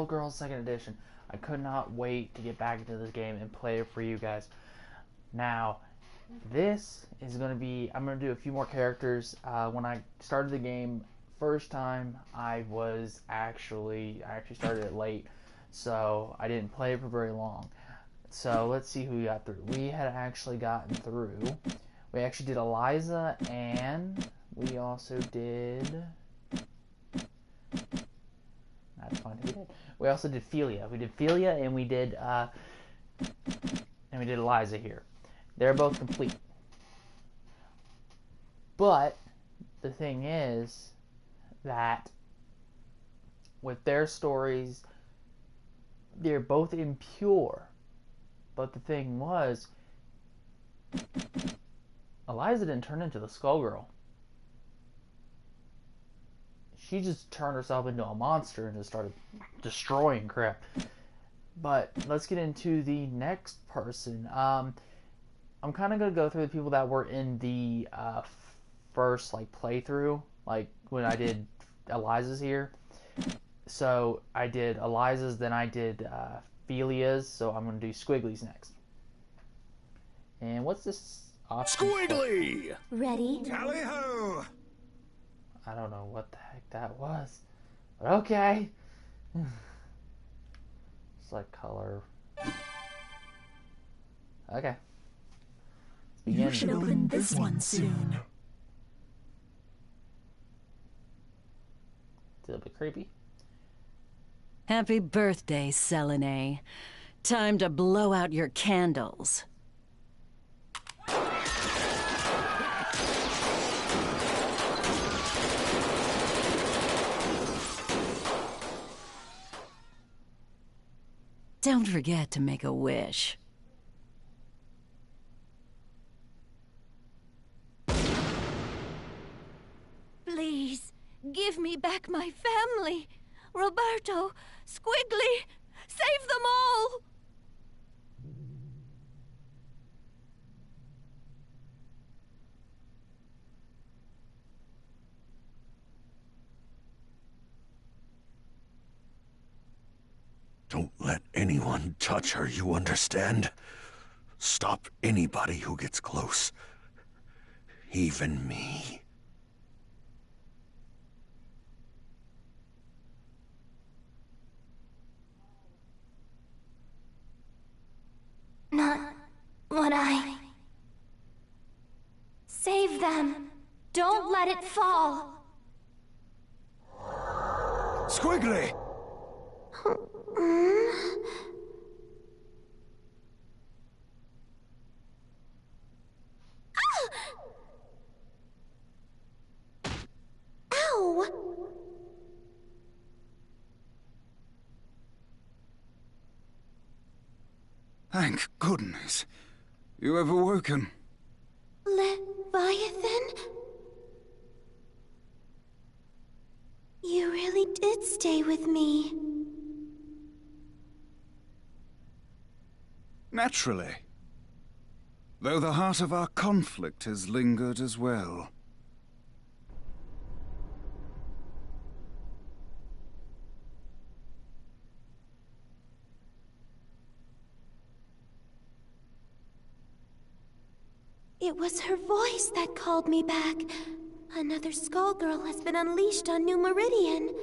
Girls Second Edition. I could not wait to get back into this game and play it for you guys. Now, this is going to be, I'm going to do a few more characters. When I started the game first time, I actually started it late, so I didn't play it for very long. So let's see who we got through. We had actually gotten through, we actually did Eliza, and we also did, that's fine, who did? We also did Philia. We did Philia, and we did Eliza here. They're both complete. But the thing is that with their stories, they're both impure. But the thing was, Eliza didn't turn into the Skullgirl. She just turned herself into a monster and just started destroying crap. But let's get into the next person. I'm kind of going to go through the people that were in the first playthrough, like when I did Eliza's here. So I did Eliza's, then I did Philia's, so I'm going to do Squiggly's next. And what's this option? Squiggly! Ready? Tally-ho! I don't know what the heck that was, but okay. Select color. Okay. You should open this one soon. It's a little bit creepy. Happy birthday, Selene. Time to blow out your candles. Don't forget to make a wish. Please, give me back my family. Roberto, Squiggly, save them all! Don't let anyone touch her, you understand? Stop anybody who gets close. Even me. Not what I... Save them! Don't let it fall! Squiggly! Ow! Thank goodness. You have awoken. Leviathan? You really did stay with me. Naturally. Though the heart of our conflict has lingered as well. It was her voice that called me back. Another Skullgirl has been unleashed on New Meridian.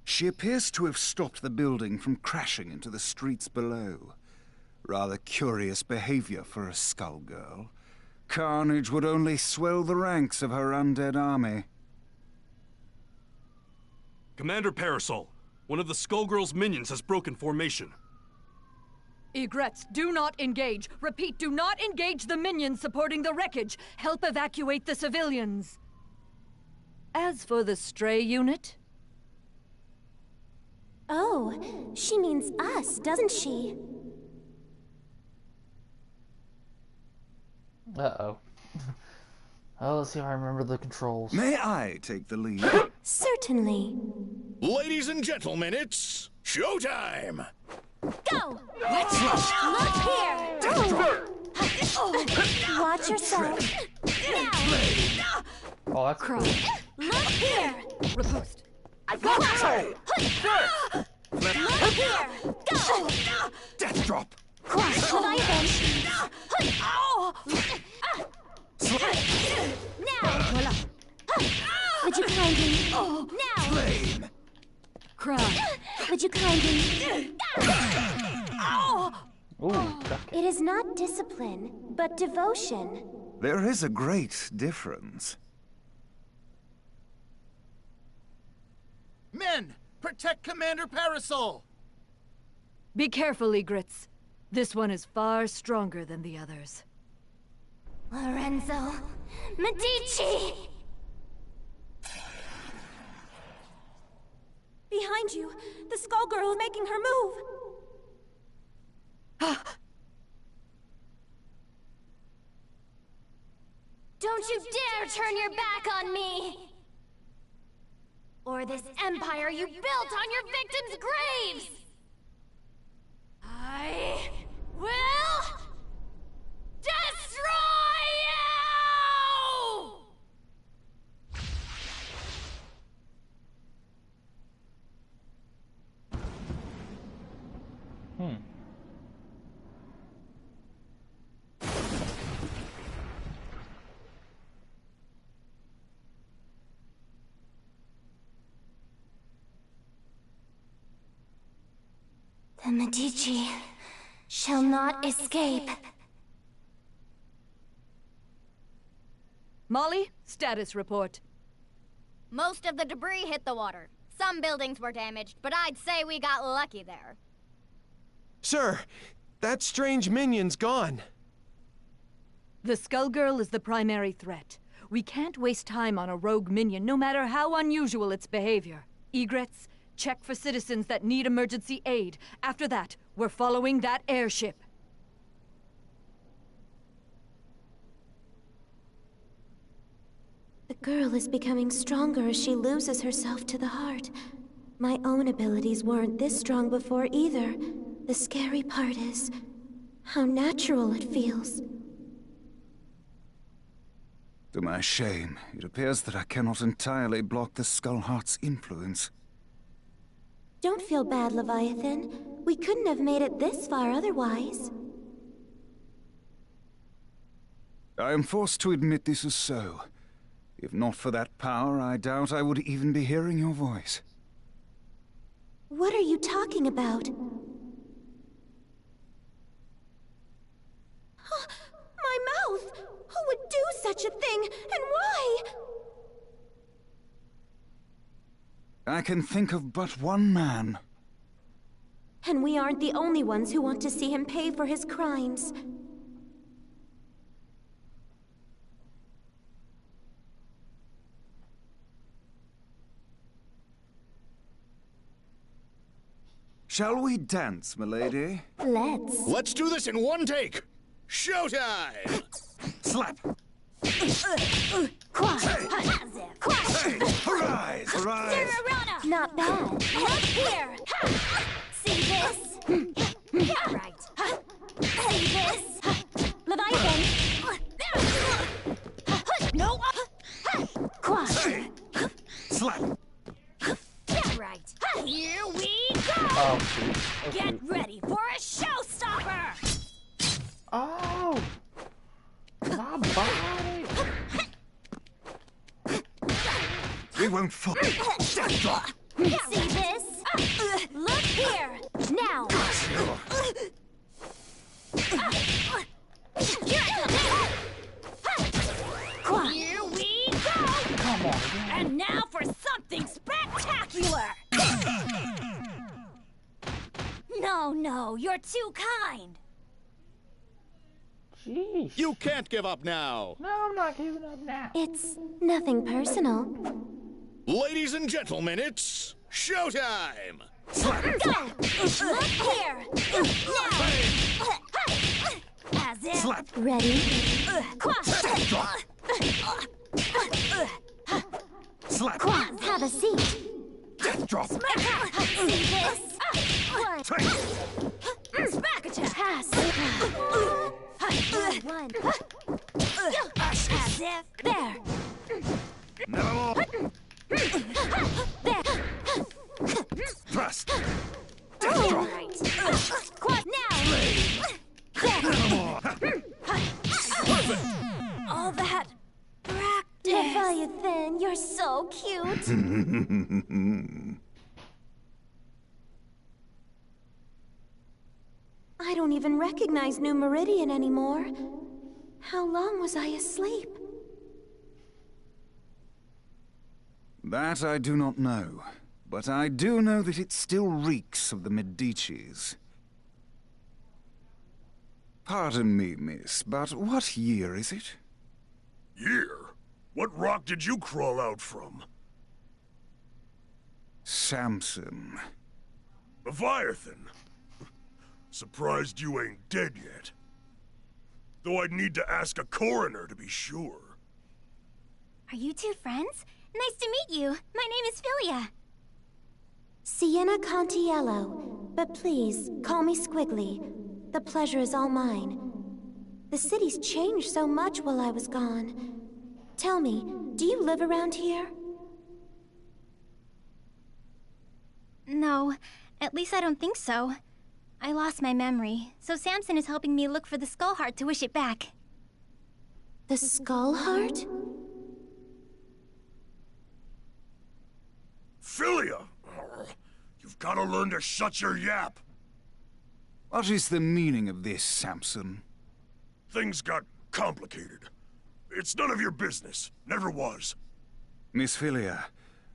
She appears to have stopped the building from crashing into the streets below. Rather curious behavior for a Skullgirl. Carnage would only swell the ranks of her undead army. Commander Parasol, one of the Skullgirl's minions has broken formation. Egrets, do not engage. Repeat, do not engage the minions supporting the wreckage. Help evacuate the civilians. As for the stray unit... Oh, she means us, doesn't she? Uh-oh. Oh, let's see if I remember the controls. May I take the lead? Certainly. Ladies and gentlemen, it's showtime! Go! Look here! Watch yourself. Oh, that's cool. Look here! Riposte. I've got you! Look here! Go! Death drop! Cross Leviathan! Now! Would you kindly... Now! Flame! Cry. Would you kindly... Ooh, duck. It is not discipline, but devotion. There is a great difference. Men, protect Commander Parasol! Be careful, Egrets. This one is far stronger than the others. Lorenzo Medici! Behind you, the Skullgirl is making her move. Don't you dare turn your back on me! Or this empire you built on your victims' graves! I will destroy you! The Medici shall not escape. Molly, status report. Most of the debris hit the water. Some buildings were damaged, but I'd say we got lucky there. Sir, that strange minion's gone. The Skullgirl is the primary threat. We can't waste time on a rogue minion, no matter how unusual its behavior. Egrets, check for citizens that need emergency aid. After that, we're following that airship. The girl is becoming stronger as she loses herself to the heart. My own abilities weren't this strong before either. The scary part is how natural it feels. To my shame, it appears that I cannot entirely block the Skullheart's influence. Don't feel bad, Leviathan. We couldn't have made it this far otherwise. I am forced to admit this is so. If not for that power, I doubt I would even be hearing your voice. What are you talking about? My mouth! Who would do such a thing, and why? I can think of but one man. And we aren't the only ones who want to see him pay for his crimes. Shall we dance, milady? Let's do this in one take! Showtime! Slap! Hey! Arise! Arise! Not bad. Look here! See this? Yeah, right. See this? Leviathan! No! Hey! Slap! Yeah, right. Here we go! Oh, shoot. Oh, Get shoot. ready for a showstopper! Oh! My body! We won't fall. Death drop! See this? Look here! Now! Here we go! Come on. And now for something spectacular! No, you're too kind. Jeez. You can't give up now! No, I'm not giving up now. It's nothing personal. Ladies and gentlemen, it's showtime! Go! Look here! Now! As if... Slap! Ready? Slap! Have a seat. Death drop! See this? Smack attack! Pass. One. As if... There. Nevermore! There. Thrust! All right. Quad now! All that practice. Leviathan, you're so cute. I don't even recognize New Meridian anymore. How long was I asleep? That I do not know, but I do know that it still reeks of the Medicis. Pardon me, miss, but what year is it? Year? What rock did you crawl out from? Samson. Leviathan. Surprised you ain't dead yet. Though I'd need to ask a coroner to be sure. Are you two friends? Nice to meet you. My name is Philia. Sienna Contiello, but please, call me Squiggly. The pleasure is all mine. The city's changed so much while I was gone. Tell me, do you live around here? No, at least I don't think so. I lost my memory, so Samson is helping me look for the Skull Heart to wish it back. The Skull Heart? Philia! You've got to learn to shut your yap. What is the meaning of this, Samson? Things got complicated. It's none of your business. Never was. Miss Philia,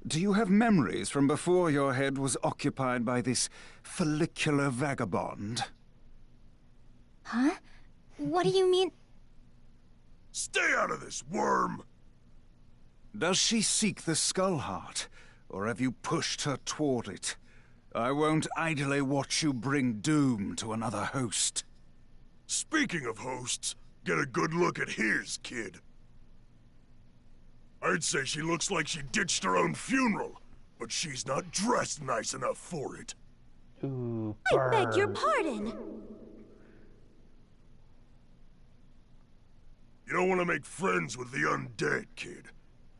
do you have memories from before your head was occupied by this follicular vagabond? Huh? What do you mean? Stay out of this, worm! Does she seek the Skull Heart, or have you pushed her toward it? I won't idly watch you bring doom to another host. Speaking of hosts, get a good look at his, kid. I'd say she looks like she ditched her own funeral, but she's not dressed nice enough for it. Ooh, I beg your pardon. You don't want to make friends with the undead, kid.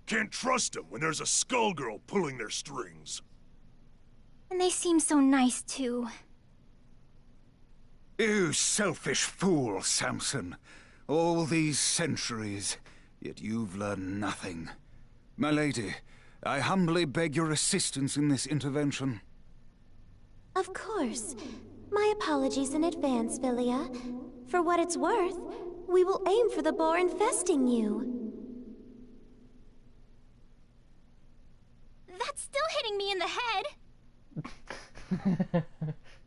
Can't trust them when there's a Skullgirl pulling their strings. And they seem so nice, too. You selfish fool, Samson. All these centuries, yet you've learned nothing. My lady, I humbly beg your assistance in this intervention. Of course. My apologies in advance, Philia. For what it's worth, we will aim for the boar infesting you. That's still hitting me in the head.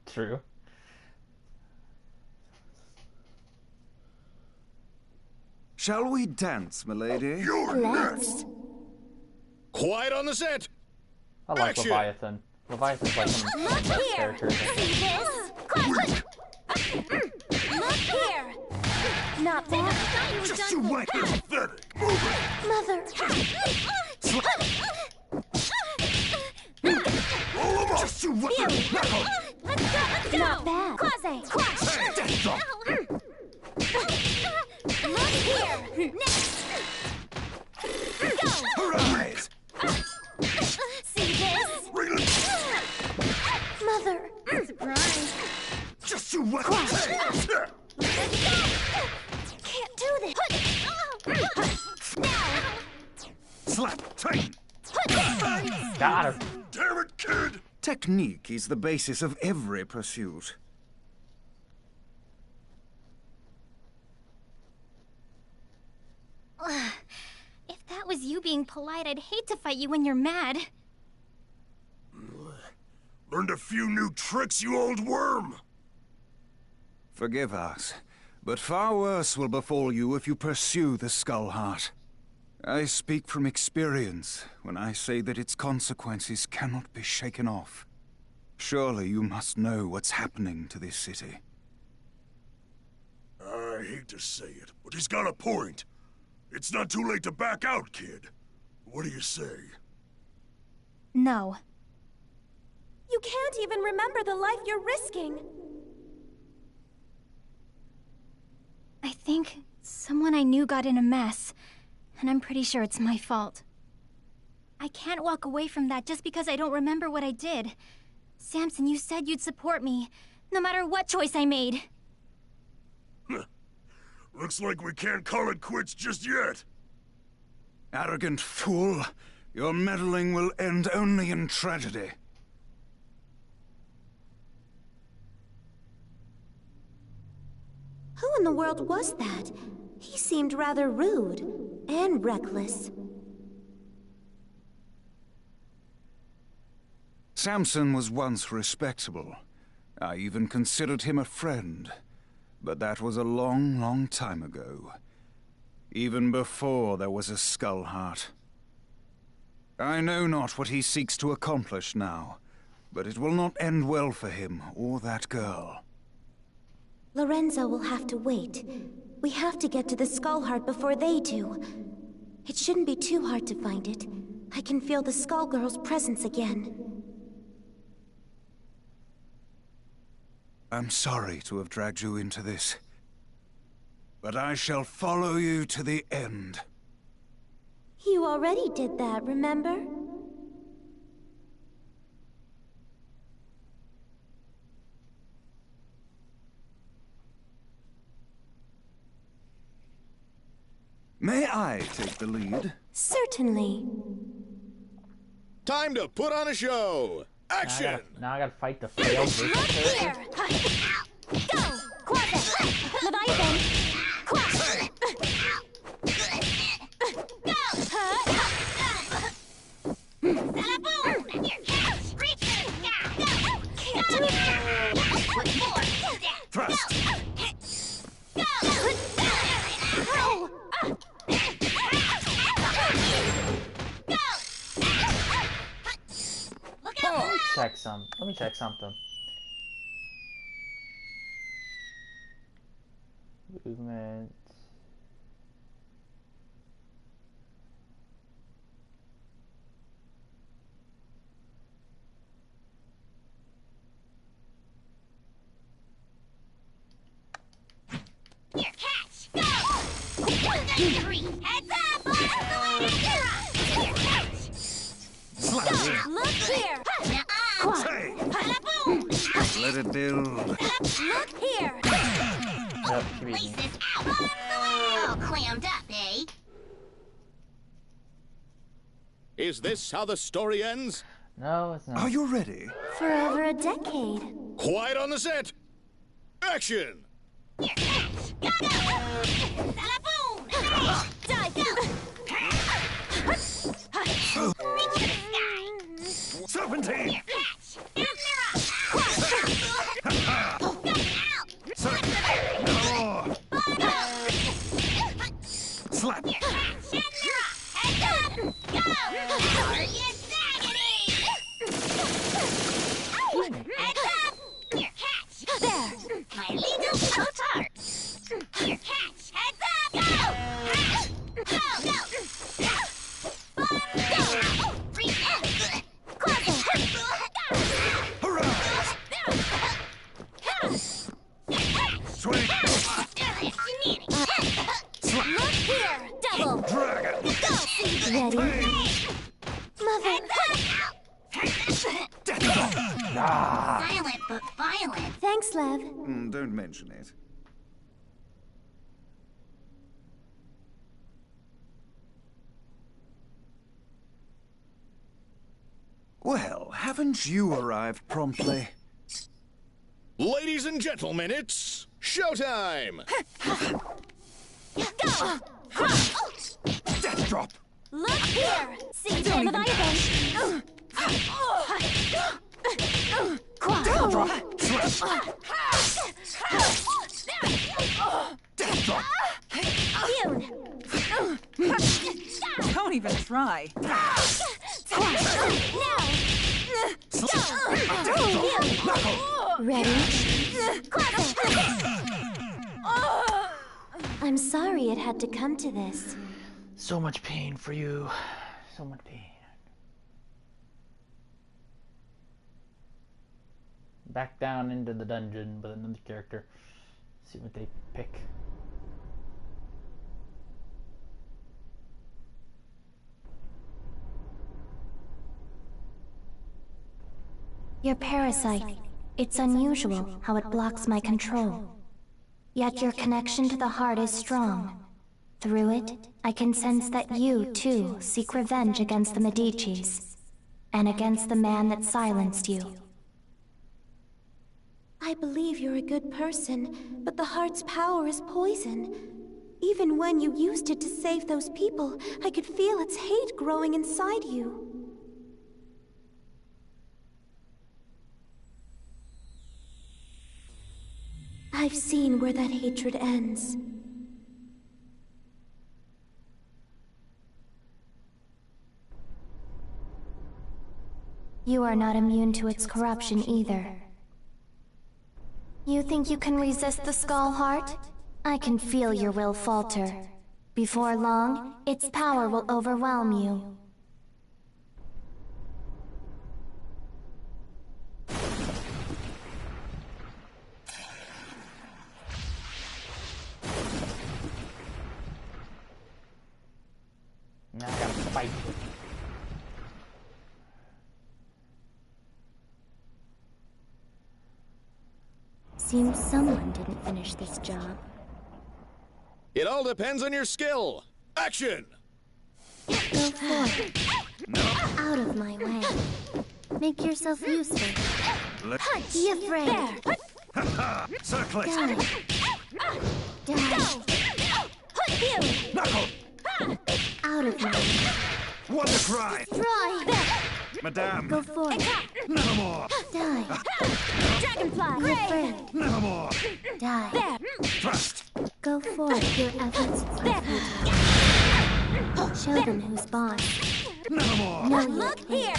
True. Shall we dance, milady? You're next! Quiet on the set! I like Action! Leviathan. Leviathan's like one of the best characters. See this? Look here! Not bad. Just you wait! Pathetic! Move it! Mother! Roll him up! Just you wait! Let's go! Not bad. Quasi! Death drop! Look here! Next! Go! Arise! See this? Mother! Surprise! Just you wait! Can't do this! Now! Slap! Tight! Got her. Damn it, kid! Technique is the basis of every pursuit. If that was you being polite, I'd hate to fight you when you're mad. Learned a few new tricks, you old worm! Forgive us, but far worse will befall you if you pursue the Skull Heart. I speak from experience when I say that its consequences cannot be shaken off. Surely you must know what's happening to this city. I hate to say it, but he's got a point. It's not too late to back out, kid. What do you say? No. You can't even remember the life you're risking. I think someone I knew got in a mess, and I'm pretty sure it's my fault. I can't walk away from that just because I don't remember what I did. Samson, you said you'd support me, no matter what choice I made. Looks like we can't call it quits just yet. Arrogant fool. Your meddling will end only in tragedy. Who in the world was that? He seemed rather rude and reckless. Samson was once respectable. I even considered him a friend. But that was a long, long time ago. Even before there was a Skullheart. I know not what he seeks to accomplish now, but it will not end well for him or that girl. Lorenzo will have to wait. We have to get to the Skullheart before they do. It shouldn't be too hard to find it. I can feel the Skullgirl's presence again. I'm sorry to have dragged you into this, but I shall follow you to the end. You already did that, remember? May I take the lead? Certainly. Time to put on a show! Action! Now I gotta fight the failed versus Here! Go! Quasit! Leviathan! Quasit! Go! Salaboom! Here! Reach for the sky! Go! Thrust! Go! Let me check something. Movement. Here, catch! Go! 193! Heads up! Blast away to Kira! Here, catch! Go! Look here! Say! Boom! Let it build. Look here! Yep, keep eating. Places out! Blast away! All clammed up, eh? Is this how the story ends? No, it's not. Are you ready? For over a decade. Quiet on the set! Action! Here, catch! Go! Salaboom! Dive, go! Reach for the sky! Serpentine! Here, catch! Down the rock! Go! Out! Slap! Here, catch! Down the rock! Heads up! Go! Are you sagging? Heads up! Here, catch! There! My little tart! Here, catch! Heads up! Go! Go! Go! Go! Reach out! Close! Swing! Look here! Double! Dragon! Go! Ready? Mother! Silent but violent. Thanks, Lev. Don't mention it. Well, haven't you arrived promptly? Ladies and gentlemen, it's showtime! Go! Death drop! Look here! See the Leviathan! Death drop! Slap! Death drop! Fune! Don't even try. Now! Ready? I'm sorry it had to come to this. So much pain for you. So much pain. Back down into the dungeon with another character. See what they pick. Your parasite. It's unusual how it blocks my control. Yet your connection to the heart is strong. Through it, I can sense that you, too, seek revenge against the Medicis. And against the man that silenced you. I believe you're a good person, but the heart's power is poison. Even when you used it to save those people, I could feel its hate growing inside you. I've seen where that hatred ends. You are not immune to its corruption either. You think you can resist the Skull Heart? I can feel your will falter. Before long, its power will overwhelm you. Now I gotta fight. Seems someone didn't finish this job. It all depends on your skill. Action! Go for it. Out of my way. Make yourself useful. Be afraid. Circle it! Die. Knuckle! Out of my way. Wonder cry! Destroy! Madame! Go for it. Nevermore! Die. Dragonfly! Be afraid. Nevermore! Die. There! Thrust! Go for it. Your efforts are futile. Show them who's boss. Nevermore! Know your Look place. here!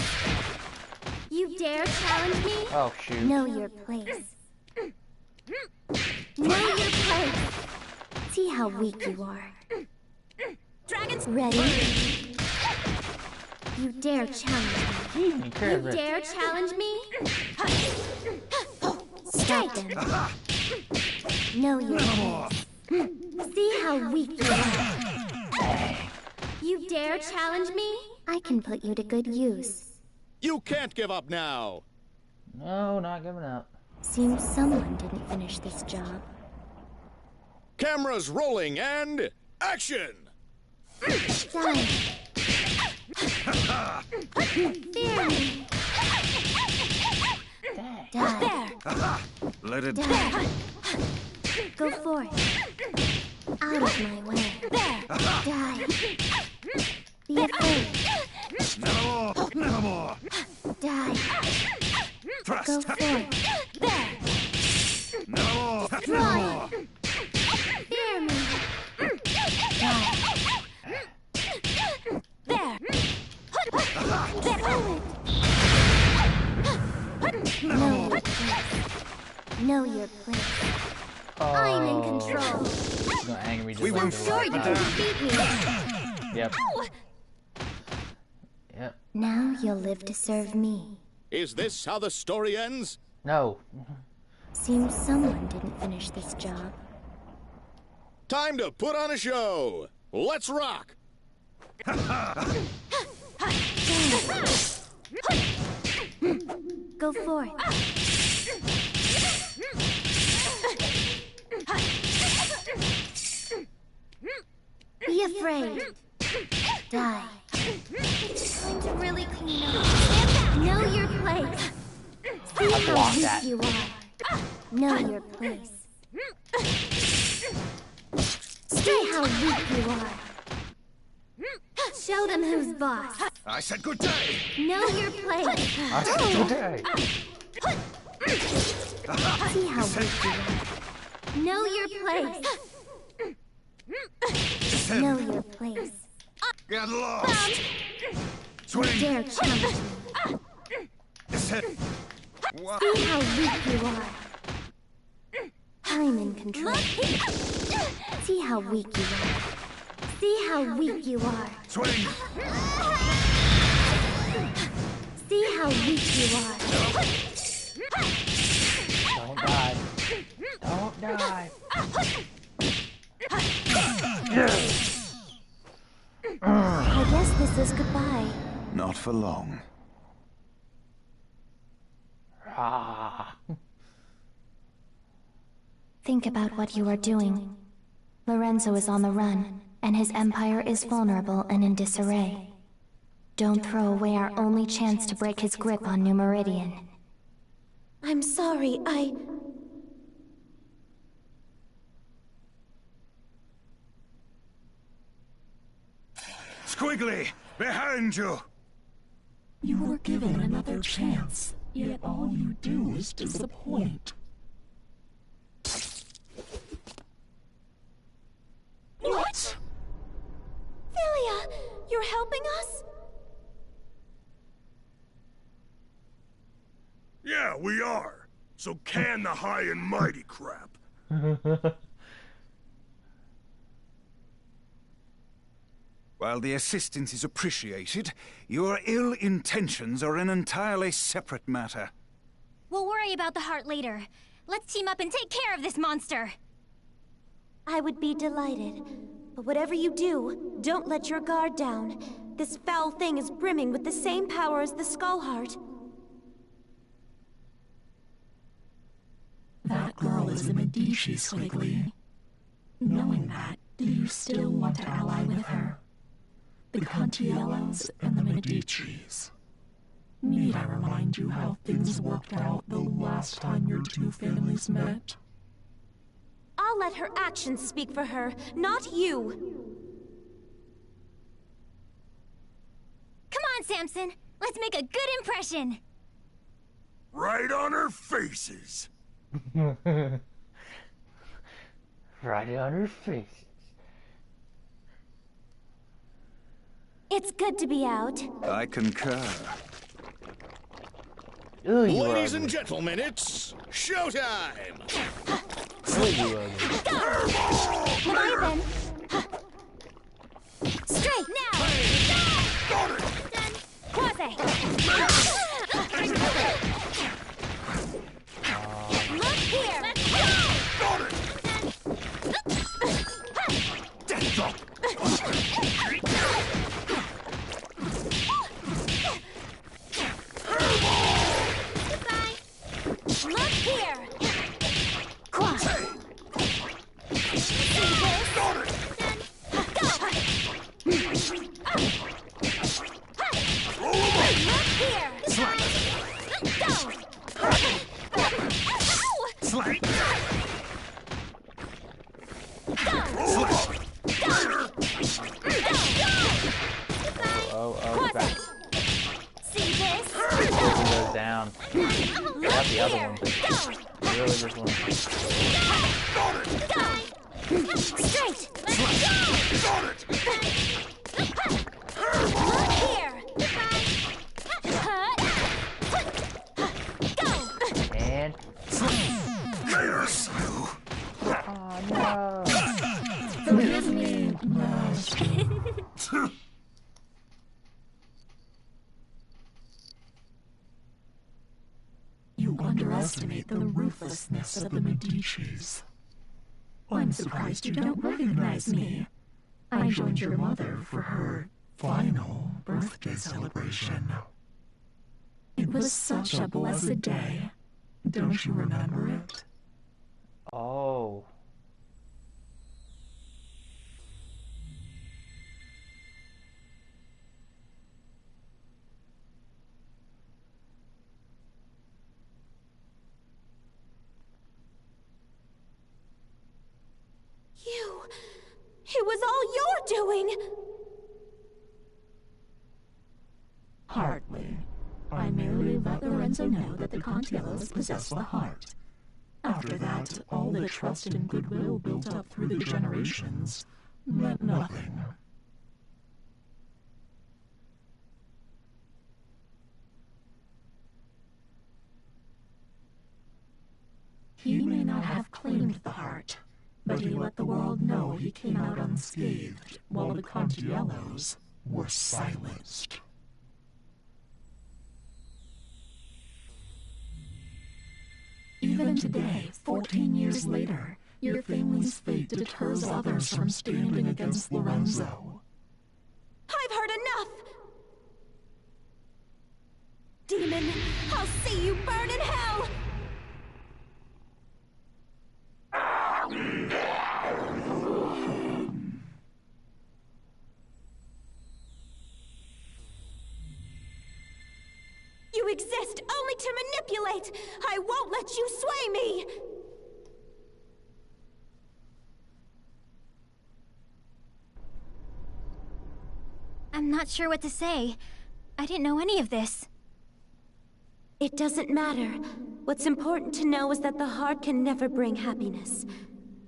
You dare challenge me? Oh, shoot. Know your place. Know your place. See how weak you are. Dragons! Ready? You dare challenge me? Jeez, me You dare challenge me? Strike them. Know your place. See how weak you are. You dare challenge me? I can put you to good use. You can't give up now. No, not giving up. Seems someone didn't finish this job. Cameras rolling and action! Die. Fear me. Die. Let it Die. Go for it. Out of my way. Die. Be afraid. Nevermore! Nevermore! Die. Thrust! Go for it. Nevermore! Destroy. Fear me. Die. There! Know your place. I'm in control. She's gonna anger me just We like won't the Sure you last can time. defeat me. Yep. Yep. Now you'll live to serve me. Is this how the story ends? No. Seems someone didn't finish this job. Time to put on a show. Let's rock! Go for it. Be afraid. Die. It's going to really clean up. Know your place. See how blocked weak that. you are. Know your place. See how weak you are. Show them who's boss. I said good day! Know your place. I said good day. See how weak you are. Know your place. Know your place. Get lost! Swing! Dare challenge me. It's hit! What? See how weak you are. I'm in control. See how weak you are. See how weak you are. Swing! See how weak you are. Don't die. Don't die. I guess this is goodbye. Not for long. think about what you are doing. Lorenzo is on the run, and his empire is vulnerable and in disarray. Don't throw away our only chance to break his grip on New Meridian. I'm sorry, Squiggly! Behind you! You were given another chance, yet all you do is disappoint. What? Philia, you're helping us? Yeah, we are. So can the high and mighty crap. While the assistance is appreciated, your ill intentions are an entirely separate matter. We'll worry about the heart later. Let's team up and take care of this monster. I would be delighted. But whatever you do, don't let your guard down. This foul thing is brimming with the same power as the Skull Heart. That girl is a Medici, Squiggly. Knowing that, do you still want to ally with her? The Contiellos and the Medicis. Need I remind you how things worked out the last time your two families met? I'll let her actions speak for her, not you. Come on, Samson. Let's make a good impression. Right on her faces. Right on her face. It's good to be out. I concur. Ladies and gentlemen, it's showtime! Leviathan! Straight now! Got it! Quasi! Look here! Let's go! Got it! Goodbye! Look here! Quasi! See this? Got it! Look here! Go! Slide! Oh, back. See this? Goes down. Got the other one. Really, this one. Straight! Let's go! Got it! Look here! Go! And... There's Oh, no. Forgive me, Master. You underestimate the ruthlessness of the Medicis. I'm surprised you don't recognize me. I joined your mother for her final birthday celebration. It was such a blessed day. Don't you remember it? Oh. It was all your doing! Hardly. I merely let Lorenzo know that the Contiellos possess the heart. After that, all the trust and goodwill built up through the generations meant nothing. He may not have claimed the heart, but he let the world know he came out unscathed, while the Contiellos were silenced. Even today, 14 years later, your family's fate deters others from standing against Lorenzo. I've heard enough! Demon, I'll see you burn in hell! to exist, only to manipulate! I won't let you sway me! I'm not sure what to say. I didn't know any of this. It doesn't matter. What's important to know is that the heart can never bring happiness.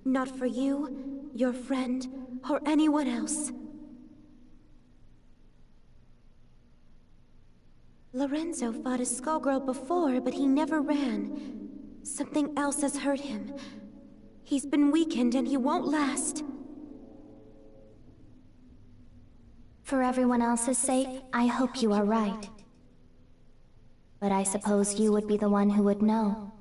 Not for you, your friend, or anyone else. Lorenzo fought a Skullgirl before, but he never ran. Something else has hurt him. He's been weakened and he won't last. For everyone else's sake, I hope you are right. But I suppose you would be the one who would know.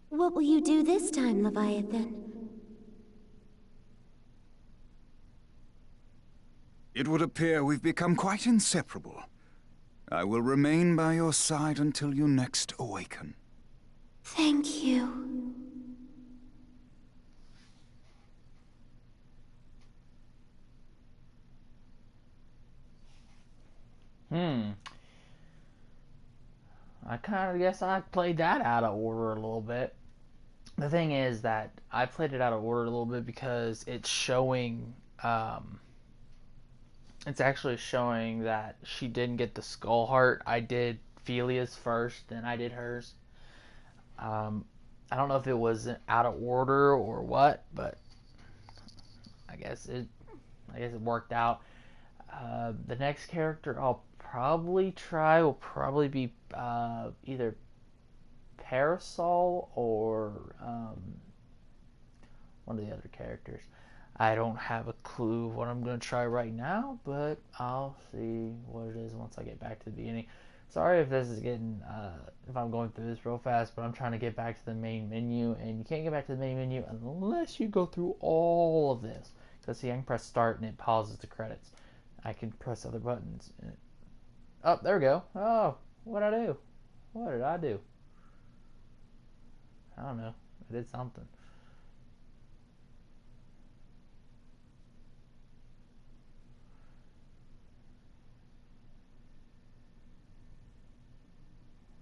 What will you do this time, Leviathan? It would appear we've become quite inseparable. I will remain by your side until you next awaken. Thank you. I kind of guess I played that out of order a little bit. The thing is that I played it out of order a little bit because it's showing, it's actually showing that she didn't get the skull heart. I did Felia's first, then I did hers. I don't know if it was out of order or what, but I guess it worked out. The next character I'll probably try will probably be either Parasol or one of the other characters. I don't have a clue what I'm going to try right now, but I'll see what it is once I get back to the beginning. Sorry if this is getting, if I'm going through this real fast, but I'm trying to get back to the main menu, and you can't get back to the main menu unless you go through all of this. Because see, I can press start and it pauses the credits. I can press other buttons. Oh, there we go. Oh, what'd I do? What did I do? I don't know. I did something.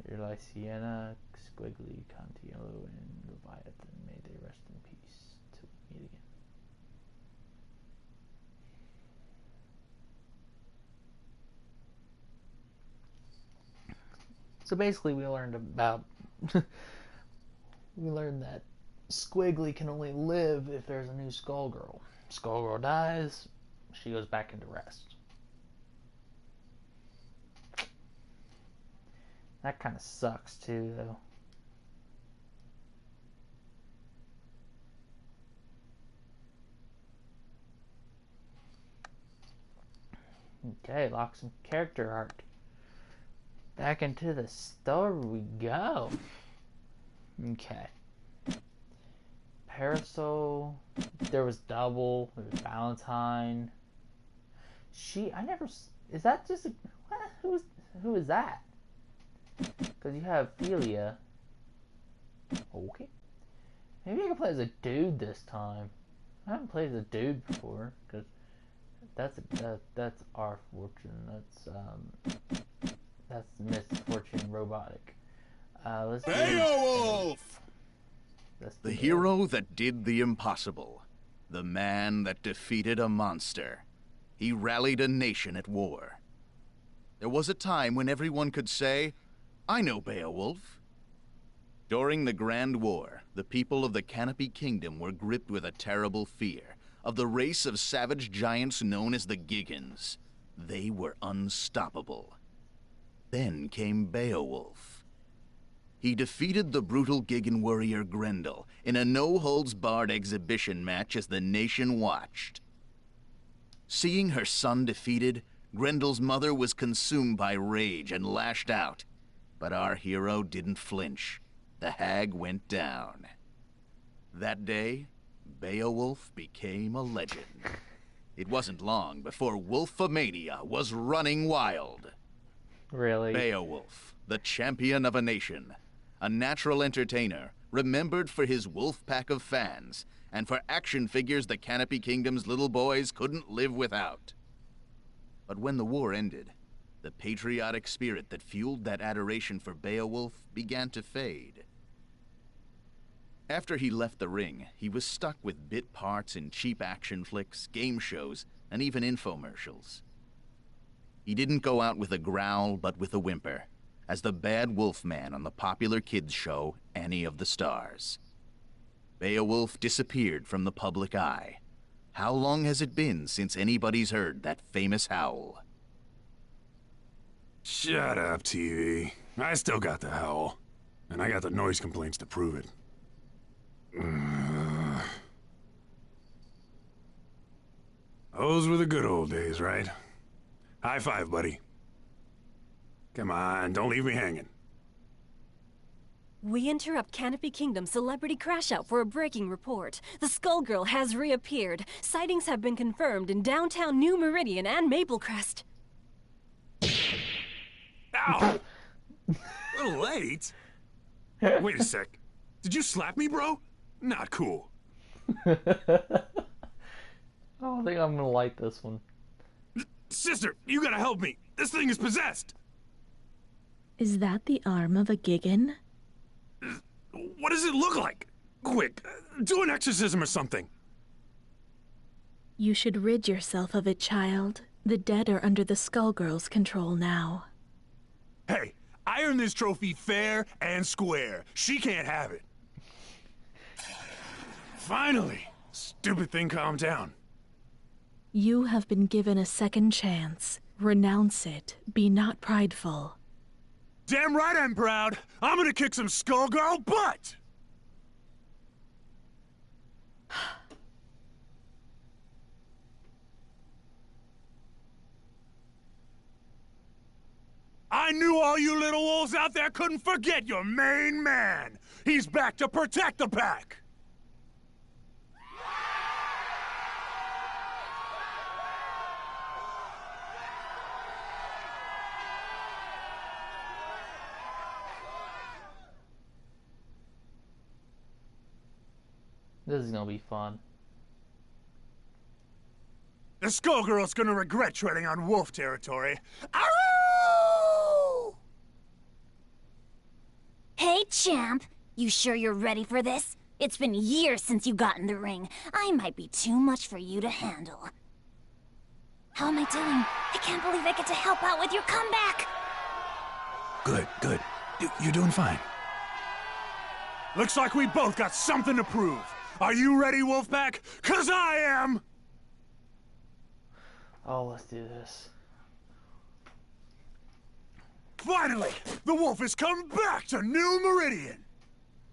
You're like Sienna, Squiggly, Contiello, and Leviathan. May they rest in peace till we meet again. So basically we learned about we learned that Squiggly can only live if there's a new Skullgirl. Skullgirl dies, she goes back into rest. That kind of sucks too, though. Okay, lock some character art. Back into the store we go. Okay. Parasol. There was Double. There was Valentine. Is that just a... What? Who is that? Because you have Felia. Okay. Maybe I can play as a dude this time. I haven't played as a dude before. Because that's our fortune. That's Misfortune Robotic. Let's do Beowulf! The hero that did the impossible. The man that defeated a monster. He rallied a nation at war. There was a time when everyone could say, I know Beowulf. During the Grand War, the people of the Canopy Kingdom were gripped with a terrible fear of the race of savage giants known as the Giggans. They were unstoppable. Then came Beowulf. He defeated the brutal Giggan warrior Grendel in a no-holds-barred exhibition match as the nation watched. Seeing her son defeated, Grendel's mother was consumed by rage and lashed out. But our hero didn't flinch. The hag went down. That day, Beowulf became a legend. It wasn't long before Wolfomania was running wild. Really? Beowulf, the champion of a nation, a natural entertainer, remembered for his wolf pack of fans, and for action figures the Canopy Kingdom's little boys couldn't live without. But when the war ended, the patriotic spirit that fueled that adoration for Beowulf began to fade. After he left the ring, he was stuck with bit parts in cheap action flicks, game shows, and even infomercials. He didn't go out with a growl, but with a whimper, as the bad wolf man on the popular kids show Annie of the Stars. Beowulf disappeared from the public eye. How long has it been since anybody's heard that famous howl? Shut up, TV. I still got the howl. And I got the noise complaints to prove it. Those were the good old days, right? High five, buddy. Come on, don't leave me hanging. We interrupt Canopy Kingdom Celebrity Crash Out for a breaking report. The Skullgirl has reappeared. Sightings have been confirmed in downtown New Meridian and Maplecrest. Ow! A little late. Wait a sec. Did you slap me, bro? Not cool. I don't think I'm gonna like this one. Sister, you gotta help me. This thing is possessed. Is that the arm of a Gigan? What does it look like? Quick, do an exorcism or something. You should rid yourself of it, child. The dead are under the Skullgirl's control now. Hey, I earned this trophy fair and square. She can't have it. Finally, stupid thing calmed down. You have been given a second chance. Renounce it. Be not prideful. Damn right I'm proud. I'm gonna kick some Skullgirl butt! I knew all you little wolves out there couldn't forget your main man. He's back to protect the pack. This is gonna be fun. The Skullgirl's gonna regret treading on wolf territory. Aroo! Hey, champ. You sure you're ready for this? It's been years since you got in the ring. I might be too much for you to handle. How am I doing? I can't believe I get to help out with your comeback. Good, good. You're doing fine. Looks like we both got something to prove. Are you ready, Wolfpack? 'Cause I am! Oh, let's do this. Finally! The wolf has come back to New Meridian!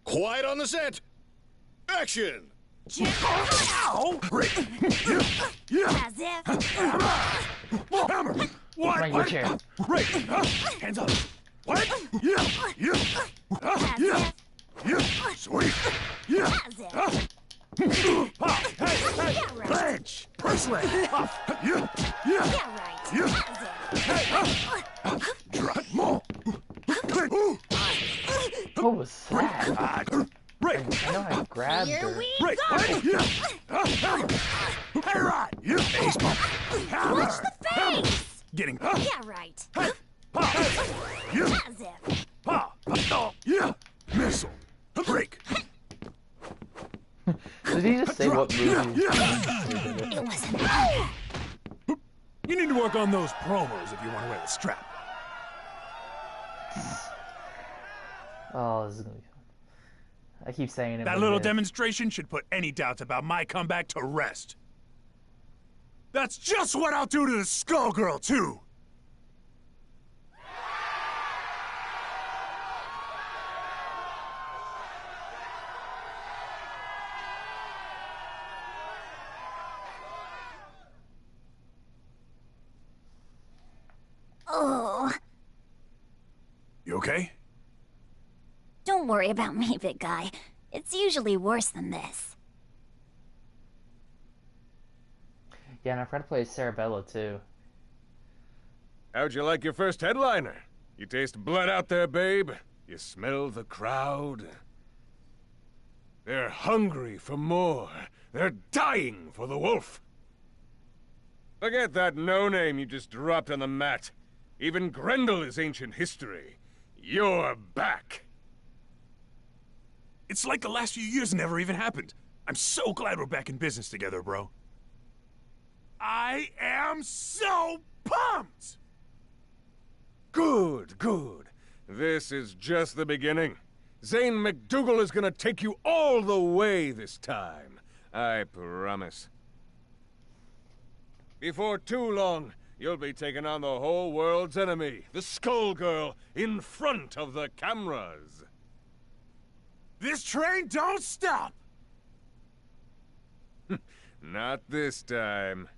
Quiet on the set! Action! Ow! As if. Hammer! What? Bring your chair. Right! Hands up! What? Sweet! As if. Hey! Bench! Press leg! Yeah, right. As if. Drop more! What was that? Right! I know I grabbed Here her. we Right! go! Hammer! Hey, right! Ace bump! Hammer! Watch the face! Getting... Yeah, right. Hey! As if. Yeah! Missile! Break! Did he just say what movie? It wasn't bad. You need to work on those promos if you want to wear the strap. Oh, this is gonna be fun. I keep saying it. That but little it- demonstration should put any doubts about my comeback to rest. That's just what I'll do to the Skullgirl, too! Oh, You okay? don't worry about me, big guy. It's usually worse than this. Yeah, and I forgot to play Cerebella too. How'd you like your first headliner? You taste blood out there, babe? You smell the crowd? They're hungry for more. They're dying for the wolf. Forget that no-name you just dropped on the mat. Even Grendel is ancient history. You're back. It's like the last few years never even happened. I'm so glad we're back in business together, bro. I am so pumped! Good, good. This is just the beginning. Zane McDougal is gonna take you all the way this time. I promise. Before too long, you'll be taking on the whole world's enemy, the Skullgirl, in front of the cameras. This train don't stop! Not this time.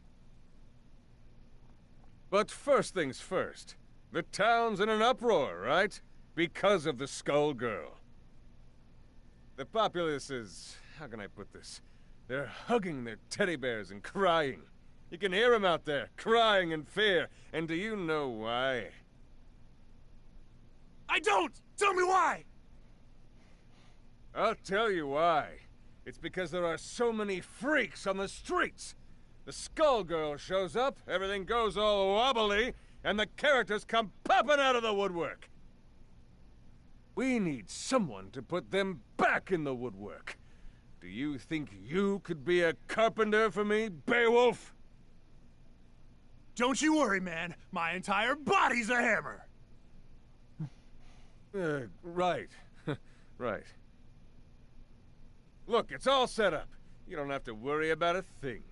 But first things first. The town's in an uproar, right? Because of the Skullgirl. The populace is... how can I put this? They're hugging their teddy bears and crying. You can hear them out there, crying in fear. And do you know why? I don't! Tell me why! I'll tell you why. It's because there are so many freaks on the streets. The Skullgirl shows up, everything goes all wobbly, and the characters come popping out of the woodwork. We need someone to put them back in the woodwork. Do you think you could be a carpenter for me, Beowulf? Don't you worry, man. My entire body's a hammer. Right. Right. Look, it's all set up. You don't have to worry about a thing.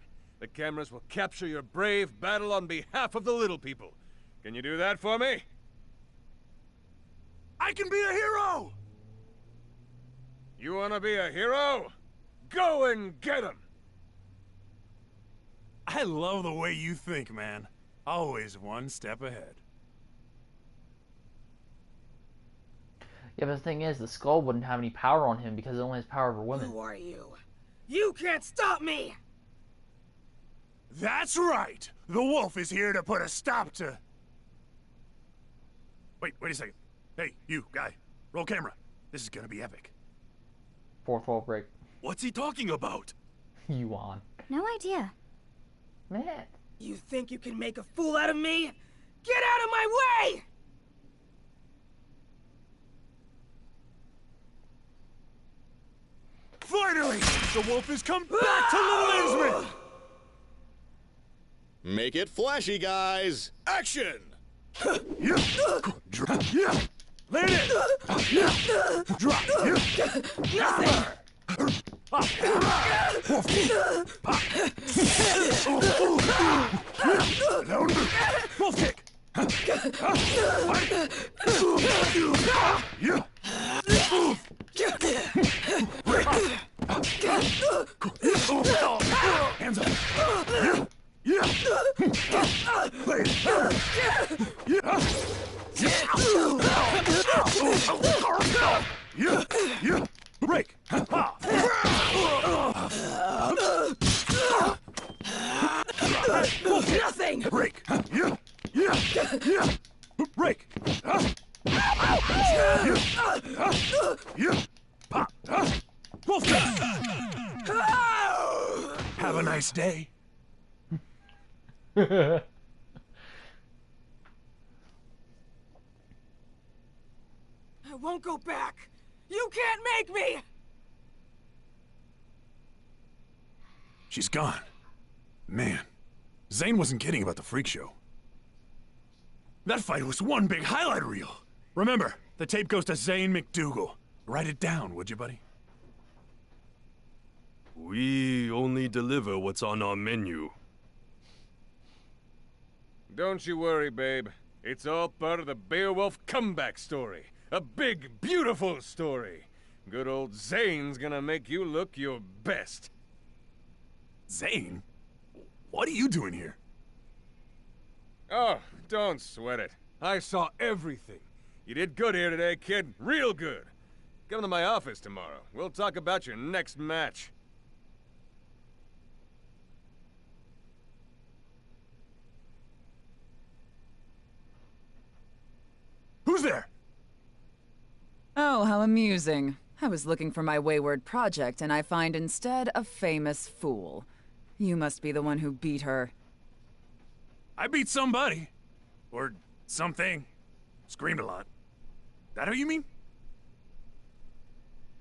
The cameras will capture your brave battle on behalf of the little people. Can you do that for me? I can be a hero! You wanna be a hero? Go and get him! I love the way you think, man. Always one step ahead. Yeah, but the thing is, the skull wouldn't have any power on him because it only has power over women. Who are you? You can't stop me! That's right! The wolf is here to put a stop to... Wait a second. Hey, you, guy. Roll camera. This is gonna be epic. Fourth wall break. What's he talking about? Yuan. No idea. Man. You think you can make a fool out of me? Get out of my way! Finally! The wolf has come back to Little Innsmouth! Make it flashy, guys! Action! Land it! Drop! Nothing! Wolf kick! Hands up! Break! Nothing! Break! Break! Pop! Wolf kick! Have a nice day. I won't go back! You can't make me! She's gone. Man, Zane wasn't kidding about the freak show. That fight was one big highlight reel. Remember, the tape goes to Zane McDougal. Write it down, would you, buddy? We only deliver what's on our menu. Don't you worry, babe. It's all part of the Beowulf comeback story. A big, beautiful story. Good old Zane's gonna make you look your best. Zane? What are you doing here? Oh, don't sweat it. I saw everything. You did good here today, kid. Real good. Come to my office tomorrow. We'll talk about your next match. Who's there? Oh, how amusing. I was looking for my wayward project, and I find instead a famous fool. You must be the one who beat her. I beat somebody. Or something. Screamed a lot. That who you mean?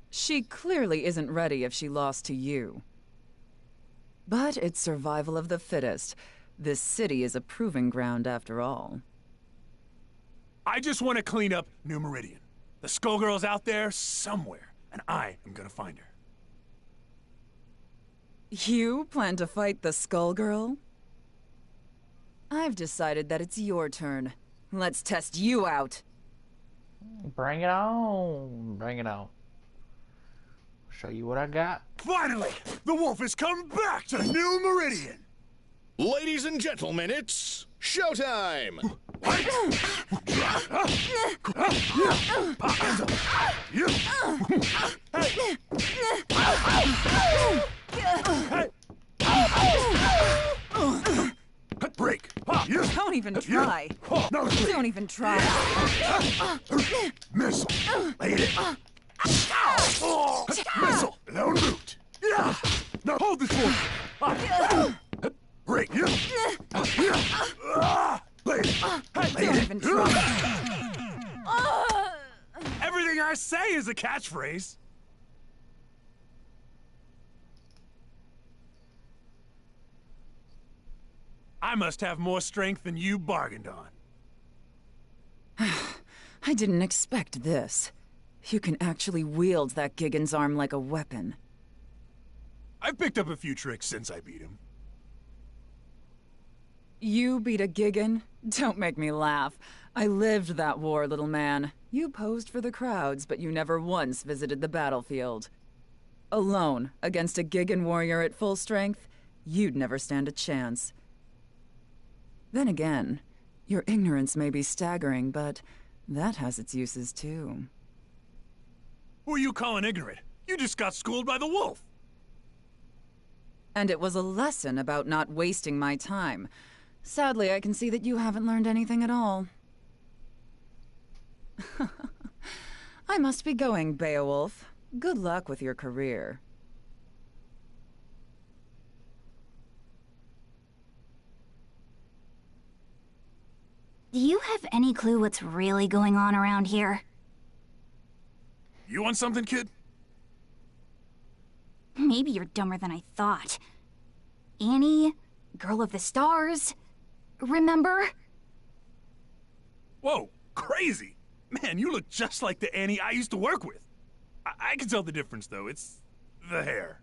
She clearly isn't ready if she lost to you. But it's survival of the fittest. This city is a proving ground after all. I just want to clean up New Meridian. The Skullgirl's out there somewhere, and I am gonna find her. You plan to fight the Skullgirl? I've decided that it's your turn. Let's test you out. Bring it on. Bring it on. Show you what I got. Finally! The wolf has come back to New Meridian! Ladies and gentlemen, it's showtime! Break! Don't even try. Don't even try. Missile! Laid it! Missile! Lone root! Now hold this one! Break! Laid it! Don't even try. Everything I say is a catchphrase. I must have more strength than you bargained on. I didn't expect this. You can actually wield that Gigan's arm like a weapon. I've picked up a few tricks since I beat him. You beat a Gigan? Don't make me laugh. I lived that war, little man. You posed for the crowds, but you never once visited the battlefield. Alone, against a Gigan warrior at full strength, you'd never stand a chance. Then again, your ignorance may be staggering, but that has its uses too. Who are you calling ignorant? You just got schooled by the wolf. And it was a lesson about not wasting my time. Sadly, I can see that you haven't learned anything at all. I must be going, Beowulf. Good luck with your career. Do you have any clue what's really going on around here? You want something, kid? Maybe you're dumber than I thought. Annie, Girl of the Stars, remember? Whoa, crazy! Man, you look just like the Annie I used to work with. I can tell the difference, though. It's the hair.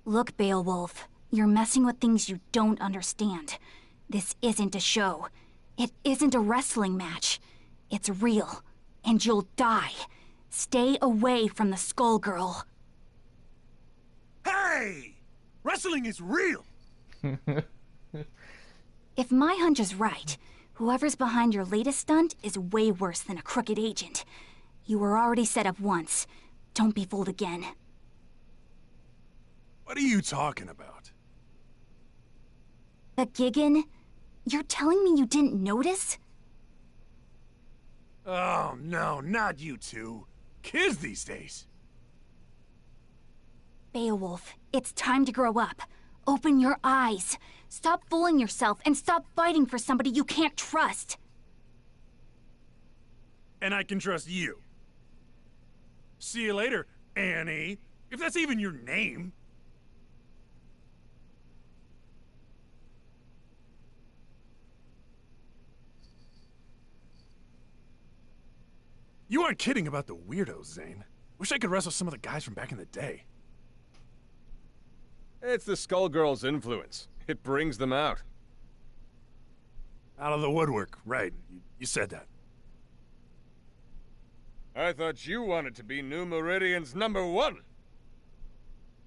Look, Beowulf, you're messing with things you don't understand. This isn't a show. It isn't a wrestling match. It's real, and you'll die. Stay away from the Skullgirl. Hey! Wrestling is real! If my hunch is right, whoever's behind your latest stunt is way worse than a crooked agent. You were already set up once. Don't be fooled again. What are you talking about? The Gigan? You're telling me you didn't notice? Oh, no, not you two. Kids these days. Beowulf, it's time to grow up. Open your eyes. Stop fooling yourself and stop fighting for somebody you can't trust. And I can trust you. See you later, Annie. If that's even your name. You aren't kidding about the weirdos, Zane. Wish I could wrestle some of the guys from back in the day. It's the Skullgirl's influence. It brings them out. Out of the woodwork, right. You said that. I thought you wanted to be New Meridian's #1.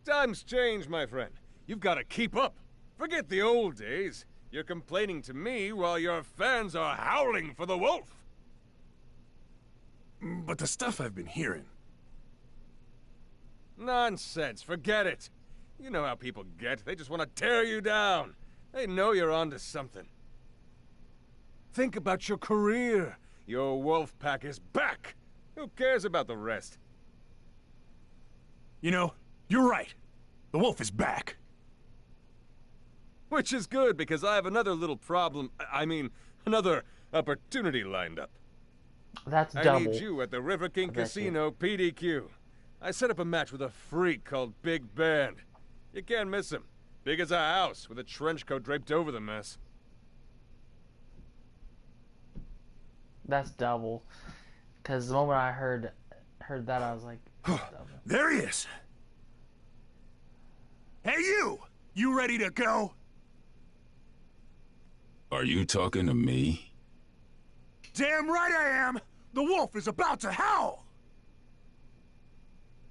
Times change, my friend. You've got to keep up. Forget the old days. You're complaining to me while your fans are howling for the wolf. But the stuff I've been hearing... Nonsense. Forget it. You know how people get. They just want to tear you down. They know you're onto something. Think about your career. Your wolf pack is back. Who cares about the rest? You know, you're right. The wolf is back. Which is good, because I have another little problem. I mean, another opportunity lined up. That's I double. need you at the River King I bet Casino PDQ. I set up a match with a freak called Big Band. You can't miss him. Big as a house, with a trench coat draped over the mess. That's double. Because the moment I heard that, I was like, double. There he is. Hey, you! You ready to go? Are you talking to me? Damn right I am! The wolf is about to howl!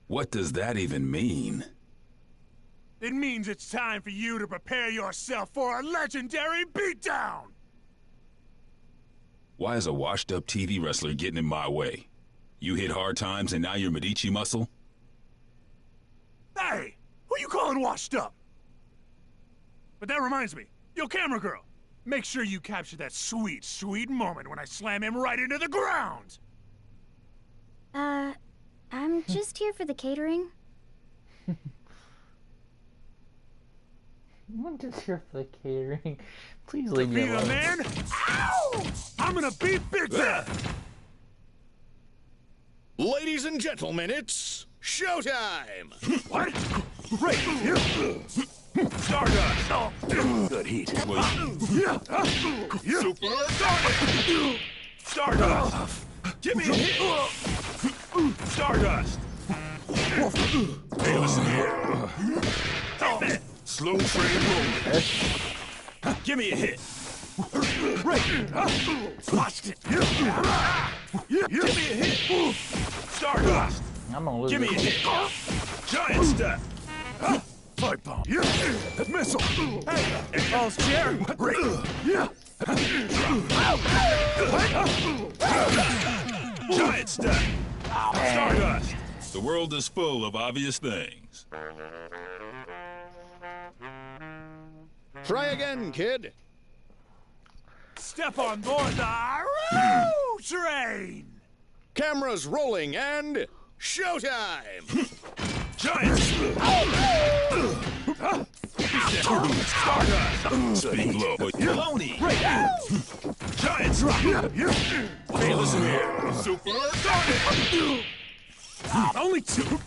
What does that even mean? It means it's time for you to prepare yourself for a legendary beatdown! Why is a washed-up TV wrestler getting in my way? You hit hard times and now you're Medici muscle? Hey! Who you calling washed up? But that reminds me, yo camera girl, make sure you capture that sweet, sweet moment when I slam him right into the ground! I'm just here for the catering. I'm just here for the catering. Please leave me Be the alone. man? Ow! I'm gonna beat Big Bad! Ladies and gentlemen, it's showtime! What? Right here! Stardust! Good heat. Super Stardust! Give me a hit! Stardust! Hey, listen here. Slow train rolling. Give me a hit. Right. Watch it. Give me a hit. Stardust. I'm gonna lose. Give me a hit. Giant step. Pipe bomb. Missile. Hey, false chair. Great. Giant step. Stardust. The world is full of obvious things. Try again, kid. Step on board the Roo train. Cameras rolling and showtime. Giant. Stardust. Speak low. Baloney. Giant drop. Hey, listen here. Super Stardust. Only two.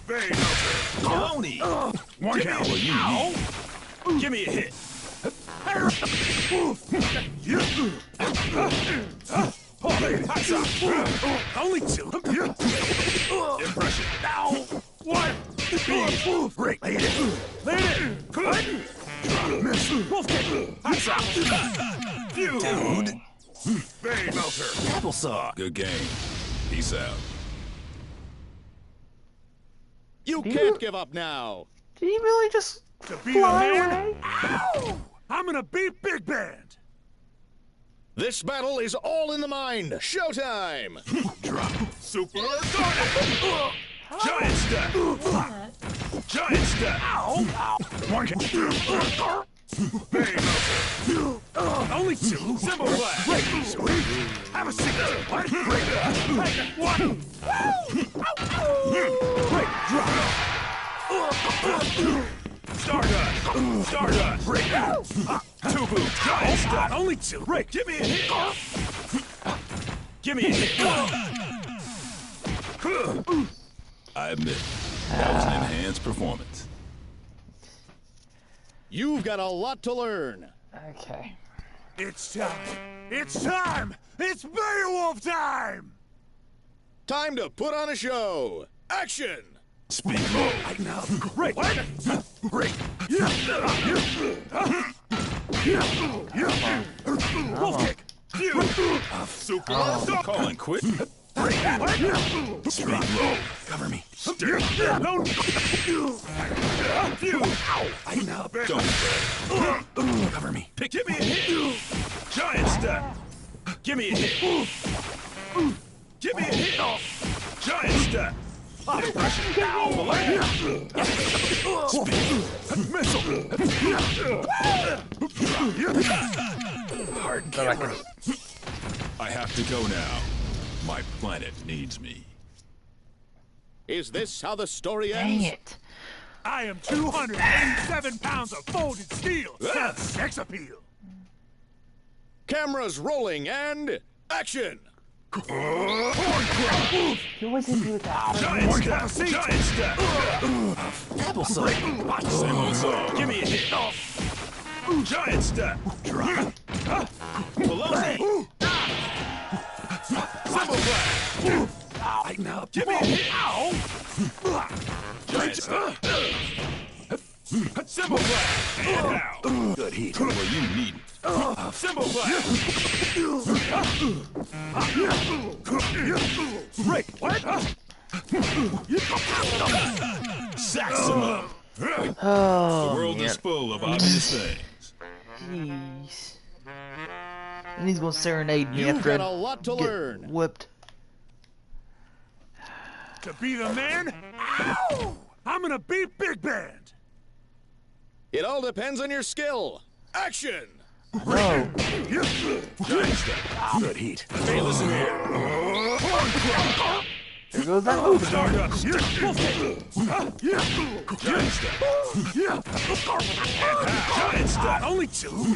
Baloney. One Give me count. what you need. Give me a hit. Only two. Impression. One. Great. Lay it. Lay it. Good. Miss. Wolf kick. Dude. Vein melter. Applesauce. Good game. Peace out. You can't give up now. Did he really just To be the fly man? away? Ow! I'm gonna beat Big Band. This battle is all in the mind. Showtime. Drop. Super Giant step. Giant step. Ow! One can. Vein melter. Only two. Symbol flag. Sweet. Have a seat. What? What? Break. Drop. Stardust. Stardust. Break. Two boots. Giant step. Only two. Break. Give me a hit. Give me a hit. I admit, that was an enhanced performance. You've got a lot to learn. Okay. It's time. It's time. It's Beowulf time. Time to put on a show. Action. Speak low. I know. Great. What? Great. Wolf kick. Super. Calling quit. Speak low. Cover me. No. I know. Don't Cover me. Give me a hit. Giant step. Give me a hit. Give me a hit. Giant step. Impression. Missile. Hard camera. I have to go now. My planet needs me. Is this how the story ends? Dang it. I am 287 pounds of folded steel. That's sex appeal. Cameras rolling and action! You always hit me with that. Giant step! Giant step! Applesauce. Same old song. Give me a hit. Giant step! Drop. Pelosi. Cymbal blast! Lighten up. Give me a hit. Ow! Giant step. Cymbal blast! And now. Good heat. Where you need. Cymbal blast! Rick, what? Saxima. Oh, The world is full of obvious things. Jeez. And he's gonna serenade me You've after got I a lot to get learn. whipped. To be the man? Ow! I'm gonna beat Big Band! It all depends on your skill. Action! No. Giant step. Good heat. Hey, listen here. There goes that move. Stardust. Giant step. Giant step. Only two.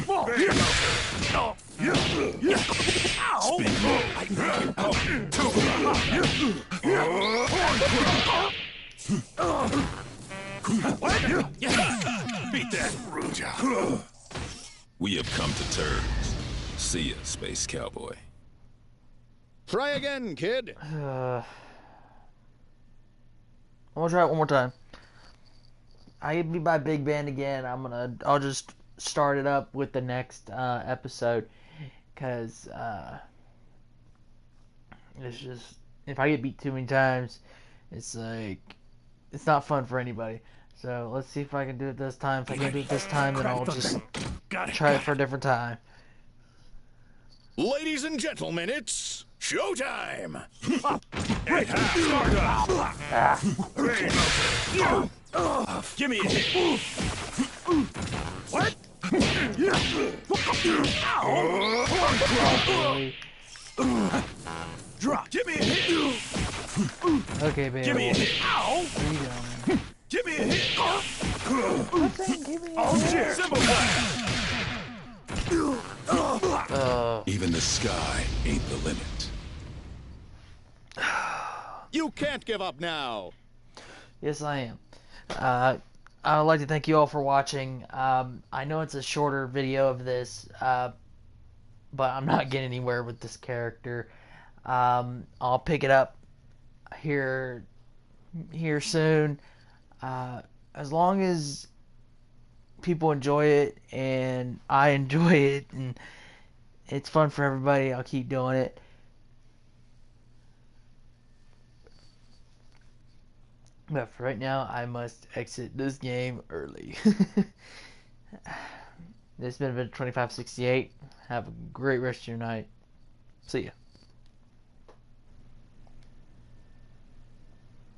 Spin low. What? Beat that. Rude job. We have come to terms. See ya, Space Cowboy. Try again, kid. I'm gonna try it one more time. I get beat by Big Band again. I'll just start it up with the next episode, cause it's just, if I get beat too many times, it's like, it's not fun for anybody. So let's see if I can do it this time. If I can do it this time, then I'll just try it for a different time. Ladies and gentlemen, it's showtime! Give me a hit. What? Drop. Give me a hit. Okay, baby. Give me a hit. Ow! What are you doing? Give me a hit. Give me a Oh, hit. shit. Cymbal blast. Even the sky ain't the limit. You can't give up now! Yes, I am. I would like to thank you all for watching. I know it's a shorter video of this, but I'm not getting anywhere with this character. I'll pick it up here soon. As long as people enjoy it and I enjoy it and it's fun for everybody, I'll keep doing it. But for right now, I must exit this game early. This has been Adventure 2568. Have a great rest of your night. See ya.